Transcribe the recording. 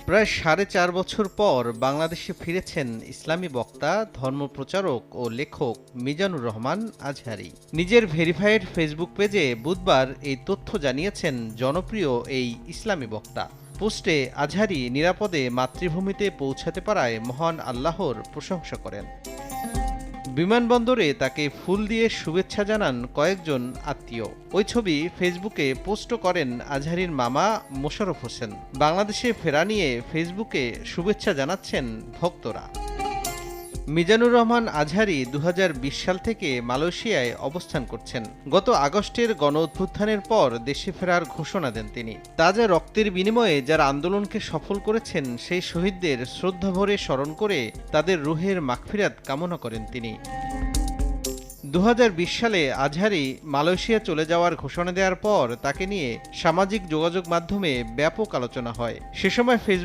প্রায় ৪.৫ বছর পর বাংলাদেশে ফিরেছেন ইসলামী বক্তা, ধর্মপ্রচারক ও লেখক মিজানুর রহমান আজহারী। নিজের ভেরিফাইড ফেসবুক পেজে বুধবার এই তথ্য জানিয়েছেন জনপ্রিয় এই ইসলামী বক্তা। পোস্টে আজহারী নিরাপদে মাতৃভূমিতে পৌঁছাতে পারায় মহান আল্লাহর প্রশংসা করেন। বিমানবন্দরে তাকে ফুল দিয়ে শুভেচ্ছা জানান কয়েকজন আত্মীয়। ওই ছবি ফেসবুকে পোস্ট করেন আজহারীর মামা মোশাররফ হোসেন। বাংলাদেশে ফেরা নিয়ে ফেসবুকে শুভেচ্ছা জানাচ্ছেন ভক্তরা। মিজানুর রহমান আজহারী ২০২০ সাল থেকে মালয়েশিয়ায় অবস্থান করছেন। গত আগস্টের গণঅভ্যুত্থানের পর দেশে ফেরার ঘোষণা দেন তিনি। তাজা রক্তের বিনিময়ে যারা আন্দোলনকে সফল করেছেন সেই শহীদদের শ্রদ্ধাভরে স্মরণ করে তাদের রুহের মাগফিরাত কামনা করেন তিনি। ২০২০ সালে আজহারী মালয়েশিয়া চলে যাওয়ার ঘোষণা দেওয়ার পর তাকে নিয়ে সামাজিক যোগাযোগ মাধ্যমে ব্যাপক আলোচনা হয়। সে সময় ফেসবুক